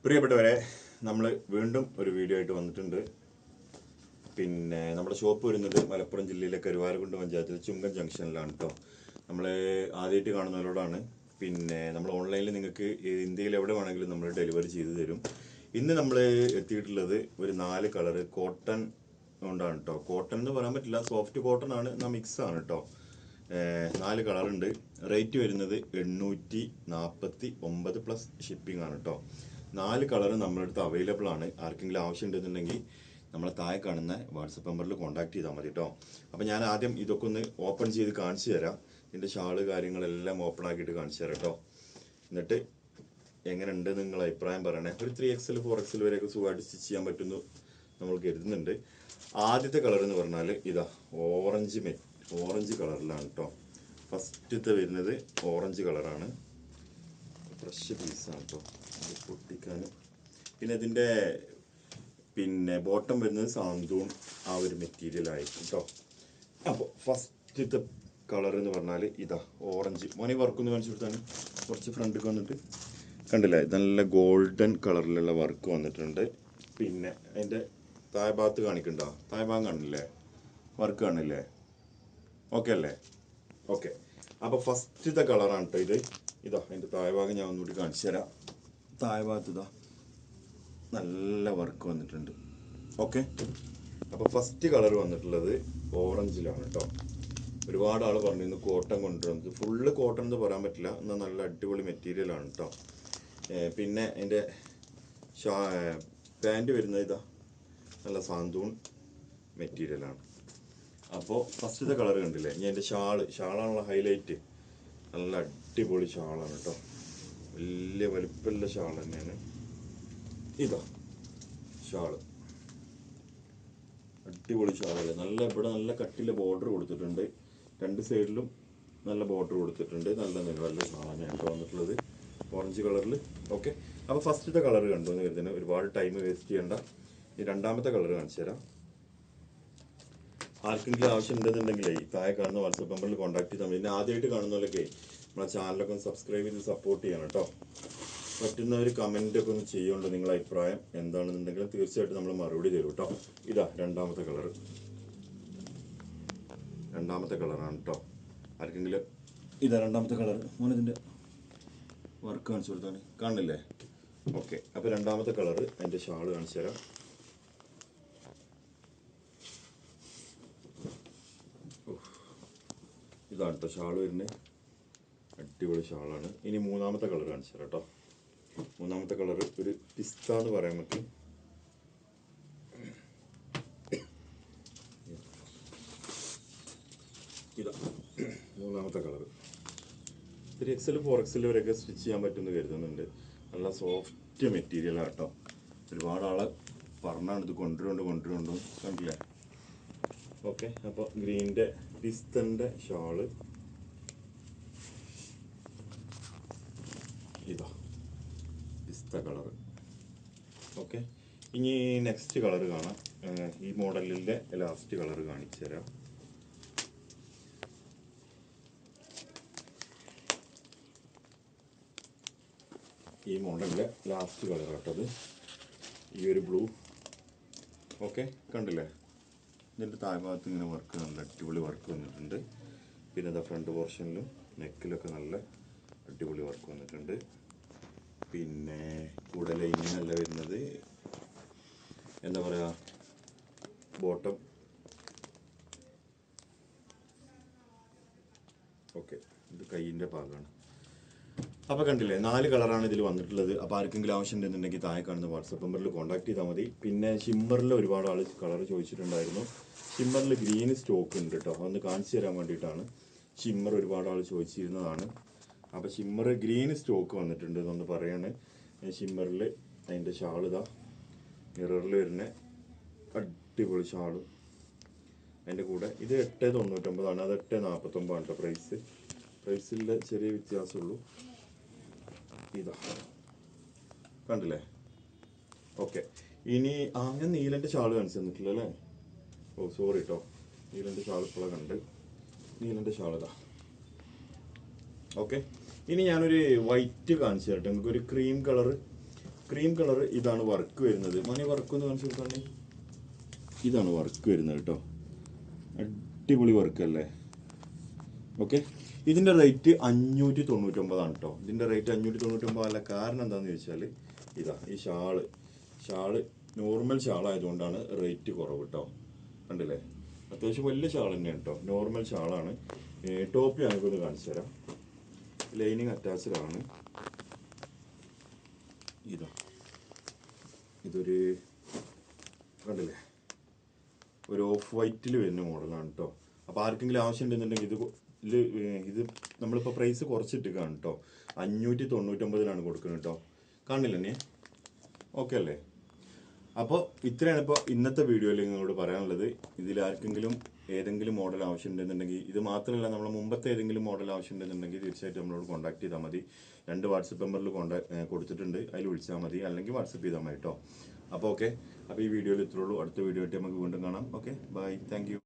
പ്രിയപ്പെട്ടവരെ, നമ്മൾ വീണ്ടും ഒരു വീഡിയോ ആയിട്ട് വന്നിട്ടുണ്ട്. പിന്നെ നമ്മുടെ ഷോപ്പ് വരുന്നത് മലപ്പുറം ജില്ലയിലെ കരുവാരക്കുണ്ട് പഞ്ചായത്തിലെ ചുങ്കൻ ജംഗ്ഷനിലാണ് കേട്ടോ. നമ്മൾ ആദ്യമായിട്ട് കാണുന്നവരോടാണ്. പിന്നെ നമ്മൾ ഓൺലൈനിൽ നിങ്ങൾക്ക് ഇന്ത്യയിൽ എവിടെ വേണമെങ്കിലും നമ്മൾ ഡെലിവറി ചെയ്ത് തരും. ഇന്ന് നമ്മൾ എത്തിയിട്ടുള്ളത് ഒരു 4 കളറ് കോട്ടൺ കൊണ്ടാണ് കേട്ടോ. കോട്ടൺ എന്ന് പറയാൻ പറ്റില്ല, സോഫ്റ്റ് കോട്ടൺ ആണ്, മിക്സ് ആണ് കേട്ടോ. 4 കളറുണ്ട്. റേറ്റ് വരുന്നത് 849 പ്ലസ് ഷിപ്പിംഗ് ആണ് കേട്ടോ. 4 കളർ നമ്മുടെ അടുത്ത് അവൈലബിൾ ആണ്. ആർക്കെങ്കിലും ആവശ്യം ഉണ്ടെന്നുണ്ടെങ്കിൽ നമ്മളെ താഴെ കാണുന്ന വാട്സപ്പ് നമ്പറിൽ കോൺടാക്ട് ചെയ്താൽ മതി കേട്ടോ. അപ്പോൾ ഞാൻ ആദ്യം ഇതൊക്കെ ഒന്ന് ഓപ്പൺ ചെയ്ത് കാണിച്ചു തരാം. ഇതിൻ്റെ ഷാള് കാര്യങ്ങളെല്ലാം ഓപ്പൺ ആക്കിയിട്ട് കാണിച്ചു തരാം കേട്ടോ. എന്നിട്ട് എങ്ങനെ ഉണ്ട് നിങ്ങളുടെ അഭിപ്രായം പറയണേ. ഒരു 3XL 4XL വരെയൊക്കെ സുഖമായിട്ട് സ്റ്റിച്ച് ചെയ്യാൻ പറ്റുന്നു നമ്മൾ കരുതുന്നുണ്ട്. ആദ്യത്തെ കളർ എന്ന് പറഞ്ഞാൽ ഇതാ ഓറഞ്ച് കളറിലാണ് കേട്ടോ. ഫസ്റ്റത്തെ വരുന്നത് ഓറഞ്ച് കളറാണ്. ഫ്രഷ് പീസാണ് കേട്ടോ, അത് പൊട്ടിക്കാൻ. പിന്നെ ഇതിൻ്റെ ബോട്ടം വരുന്നത് സാന്തൂൺ ആ ഒരു മെറ്റീരിയൽ ആയിരിക്കും കേട്ടോ. അപ്പോൾ ഫസ്റ്റത്തെ കളർ എന്ന് പറഞ്ഞാൽ ഇതാ ഓറഞ്ച്. മോനെ വർക്കൊന്ന് കാണിച്ചു കൊടുത്താണ്. കുറച്ച് ഫ്രണ്ടിലേക്ക് വന്നിട്ട് കണ്ടില്ലേ, നല്ല ഗോൾഡൻ കളറിലുള്ള വർക്ക് വന്നിട്ടുണ്ട്. പിന്നെ അതിൻ്റെ താഴെ ഭാഗത്ത് കാണിക്കണ്ടോ? താഴെ ഭാഗം കാണില്ലേ, വർക്ക് കാണില്ലേ? ഓക്കെ അല്ലേ? ഓക്കെ. അപ്പോൾ ഫസ്റ്റത്തെ കളറാണ് കേട്ടോ ഇത്. ഇതാ അതിൻ്റെ താഴെ ഭാഗം ഞാൻ ഒന്നുകൂടി കാണിച്ചു തരാം. താഴെ ഭാഗത്ത് ഇതാ നല്ല വർക്ക് വന്നിട്ടുണ്ട്. ഓക്കെ. അപ്പോൾ ഫസ്റ്റ് കളർ വന്നിട്ടുള്ളത് ഓറഞ്ചിലാണ് കേട്ടോ. ഒരുപാട് ആൾ പറഞ്ഞിരുന്നു കോട്ടൺ കൊണ്ടുവരുന്നത്. ഫുള്ള് കോട്ടൺ എന്ന് പറയാൻ പറ്റില്ല, എന്നാൽ നല്ല അടിപൊളി മെറ്റീരിയലാണ് കേട്ടോ. പിന്നെ അതിൻ്റെ പാൻറ് വരുന്നത് ഇതാ നല്ല സാന്തൂൺ മെറ്റീരിയലാണ്. അപ്പോൾ ഫസ്റ്റത്തെ കളർ കണ്ടില്ലേ? ഇനി അതിൻ്റെ ഷാളാണുള്ള ഹൈലൈറ്റ്. നല്ല അടിപൊളി ഷാളാണ് കേട്ടോ. വലിയ വലിപ്പമുള്ള ഷാൾ തന്നെയാണ്. ഇതാ ഷാള്, അടിപൊളി ഷാളല്ലേ. ഇവിടെ നല്ല കട്ടിലെ ബോർഡർ കൊടുത്തിട്ടുണ്ട്. 2 സൈഡിലും നല്ല ബോർഡർ കൊടുത്തിട്ടുണ്ട്. നല്ല ഷാളാണ് കേട്ടോ വന്നിട്ടുള്ളത്, ഓറഞ്ച് കളറിൽ. ഓക്കെ. അപ്പോൾ ഫസ്റ്റത്തെ കളർ കണ്ടു എന്ന് കരുതുന്നത്. ഒരുപാട് ടൈം വേസ്റ്റ് ചെയ്യണ്ട. ഈ രണ്ടാമത്തെ കളർ കാണിച്ചു തരാം. ആർക്കെങ്കിലും ആവശ്യം ഉണ്ടെന്നുണ്ടെങ്കിലേ ഈ താഴെ കാണുന്ന വാട്സപ്പ് നമ്പറിൽ കോൺടാക്ട് ചെയ്താൽ മതി. പിന്നെ ആദ്യമായിട്ട് കാണുന്നവരൊക്കെ നമ്മളെ ചാനലൊക്കെ ഒന്ന് സബ്സ്ക്രൈബ് ചെയ്ത് സപ്പോർട്ട് ചെയ്യണം കേട്ടോ. പറ്റുന്നവർ കമൻ്റൊക്കെ ഒന്ന് ചെയ്യുന്നുണ്ട്. നിങ്ങളുടെ അഭിപ്രായം എന്താണെന്നുണ്ടെങ്കിൽ തീർച്ചയായിട്ടും നമ്മൾ മറുപടി തരും കേട്ടോ. ഇതാ രണ്ടാമത്തെ കളറാണ് കേട്ടോ. ആർക്കെങ്കിലും ഇതാ രണ്ടാമത്തെ കളർ. മോനതിൻ്റെ വർക്ക് കാണിച്ചു കൊടുത്താണ്, കാണില്ലേ? ഓക്കെ. അപ്പോൾ രണ്ടാമത്തെ കളർ അതിൻ്റെ ഷാള് കാണിച്ചു തരാം. ഇതാണ് കേട്ടോ ഷാള് വരുന്നത്. അടിപൊളി ഷാളാണ്. ഇനി മൂന്നാമത്തെ കളർ കാണിച്ചു തരാം കേട്ടോ. മൂന്നാമത്തെ കളർ ഒരു പിസ്ത എന്ന് പറയാൻ പറ്റും. ഇതാ മൂന്നാമത്തെ കളർ. 3XL 4XL വരെയൊക്കെ സ്റ്റിച്ച് ചെയ്യാൻ പറ്റുമെന്ന് കരുതുന്നുണ്ട്. നല്ല സോഫ്റ്റ് മെറ്റീരിയലാണ് കേട്ടോ. ഒരുപാട് ആളെ പറഞ്ഞാണ് ഇത് കൊണ്ടുവരുന്നുണ്ട് കണ്ടില്ലേ? ഓക്കെ. അപ്പോൾ ഗ്രീൻ്റെ പിസ്തൻ്റെ ഷാള് ഇതാ പിസ്ത കളർ. ഓക്കെ. ഇനി നെക്സ്റ്റ് കളർ കാണാം. ഈ മോഡലിൻ്റെ ലാസ്റ്റ് കളർ കാണിച്ചു തരാം. ഈ മോഡലിൻ്റെ ലാസ്റ്റ് കളർ കേട്ടത് ഈ ഒരു ബ്ലൂ. ഓക്കെ. കണ്ടില്ലേ? ഇതിൻ്റെ താഴ്ഭാഗത്ത് ഇങ്ങനെ വർക്ക്, നല്ല അടിപൊളി വർക്ക് വന്നിട്ടുണ്ട്. പിന്നെ ഇതാ ഫ്രണ്ട് പോർഷനിലും നെക്കിലൊക്കെ നല്ല അടിപൊളി വർക്ക് വന്നിട്ടുണ്ട്. പിന്നെ കൂടെ ലൈനിങ്ങല്ല വരുന്നത്, എന്താ പറയുക, ബോട്ടം. ഓക്കെ. ഇത് കൈയിൻ്റെ ഭാഗമാണ്. അപ്പോൾ കണ്ടില്ലേ, 4 കളറാണ് ഇതിൽ വന്നിട്ടുള്ളത്. അപ്പോൾ ആർക്കെങ്കിലും ആവശ്യം ഉണ്ടെന്നുണ്ടെങ്കിൽ താഴെ കാണുന്ന വാട്സപ്പ് നമ്പറിൽ കോൺടാക്ട് ചെയ്താൽ മതി. പിന്നെ ഷിമ്മറിൽ ഒരുപാട് ആൾ കളർ ചോദിച്ചിട്ടുണ്ടായിരുന്നു. ഷിമ്മറിൽ ഗ്രീൻ സ്റ്റോക്ക് ഉണ്ട് കേട്ടോ. അതൊന്ന് കാണിച്ചു തരാൻ വേണ്ടിയിട്ടാണ്. ഷിമ്മർ ഒരുപാട് ആൾ ചോദിച്ചിരുന്നതാണ്. അപ്പോൾ ഷിമ്മർ ഗ്രീൻ സ്റ്റോക്ക് വന്നിട്ടുണ്ട് എന്നൊന്ന് പറയാണ്. ഷിമ്മറിൽ അതിൻ്റെ ഷാൾ ഇതാ മിററിൽ വരുന്ന അടിപൊളി ഷാളും അതിൻ്റെ കൂടെ. ഇത് 899 അത് 849 കേട്ടോ പ്രൈസിൻ്റെ ചെറിയ വ്യത്യാസമുള്ളൂ. ഇതാ കണ്ടില്ലേ? ഓക്കെ. ഇനി ഞാൻ നീലൻ്റെ ഷാൾ കാണിച്ചു തന്നിട്ടില്ല അല്ലേ? ഓ സോറി കേട്ടോ. നീലൻ്റെ ഷാൾ ഇപ്പോഴാണ് കണ്ട്. നീലൻ്റെ ഷാൾ ഇതാ. ഓക്കെ. ഇനി ഞാനൊരു വൈറ്റ് കാണിച്ചു തരട്ടെ. നമുക്കൊരു ക്രീം ക്രീം കളർ ഇതാണ് വർക്ക് വരുന്നത്. മോനെ വർക്ക് ഒന്ന് കാണിച്ചു കൊടുക്കാണേ. ഇതാണ് വർക്ക് വരുന്നത് കേട്ടോ. അടിപൊളി വർക്ക് അല്ലേ? ഓക്കെ, ഇതിൻ്റെ റേറ്റ് 599 കേട്ടോ. ഇതിൻ്റെ റേറ്റ് 599 അല്ല. കാരണം എന്താണെന്ന് ചോദിച്ചാൽ ഇതാ ഈ ഷാള് നോർമൽ ഷാളായതുകൊണ്ടാണ് റേറ്റ് കുറവ് കേട്ടോ. കണ്ടില്ലേ, അത്യാവശ്യം വലിയ ഷാൾ തന്നെയാണ് കേട്ടോ. നോർമൽ ഷാളാണ്. ടോപ്പ് ഞങ്ങൾക്കൊന്ന് കാണിച്ചു തരാം. ലൈനിങ് അറ്റാച്ച്ഡ് ആണ്. ഇതൊരു കണ്ടില്ലേ, ഒരു ഓഫ് വൈറ്റിൽ വരുന്ന മോഡലാണ് കേട്ടോ. അപ്പോൾ ആർക്കെങ്കിലും ആവശ്യം ഉണ്ടെന്നുണ്ടെങ്കിൽ ഇത് നമ്മളിപ്പോൾ പ്രൈസ് കുറച്ചിട്ടിരിക്കുകയാണ് കേട്ടോ. 599 കൊടുക്കുന്നത് കേട്ടോ. കാണില്ല തന്നെ? ഓക്കെ അല്ലേ? അപ്പോൾ ഇത്രയാണ് ഇപ്പോൾ ഇന്നത്തെ വീഡിയോയിൽ നിങ്ങളോട് പറയാനുള്ളത്. ഇതിൽ ആർക്കെങ്കിലും ഏതെങ്കിലും മോഡൽ ആവശ്യമുണ്ടെന്നുണ്ടെങ്കിൽ, ഇത് മാത്രമല്ല നമ്മുടെ മുമ്പത്തെ ഏതെങ്കിലും മോഡൽ ആവശ്യമുണ്ടെന്നുണ്ടെങ്കിൽ തീർച്ചയായിട്ടും നമ്മളോട് കോൺടാക്ട് ചെയ്താൽ മതി. 2 വാട്സപ്പ് നമ്പറിൽ കൊടുത്തിട്ടുണ്ട്, അതിൽ വിളിച്ചാൽ മതി, അല്ലെങ്കിൽ വാട്സപ്പ് ചെയ്താൽ മതി കേട്ടോ. അപ്പോൾ ഓക്കെ, അപ്പോൾ ഈ വീഡിയോയിൽ ഇത്രയുള്ളൂ. അടുത്ത വീഡിയോ ആയിട്ട് നമുക്ക് വീണ്ടും കാണാം. Okay, bye, thank U.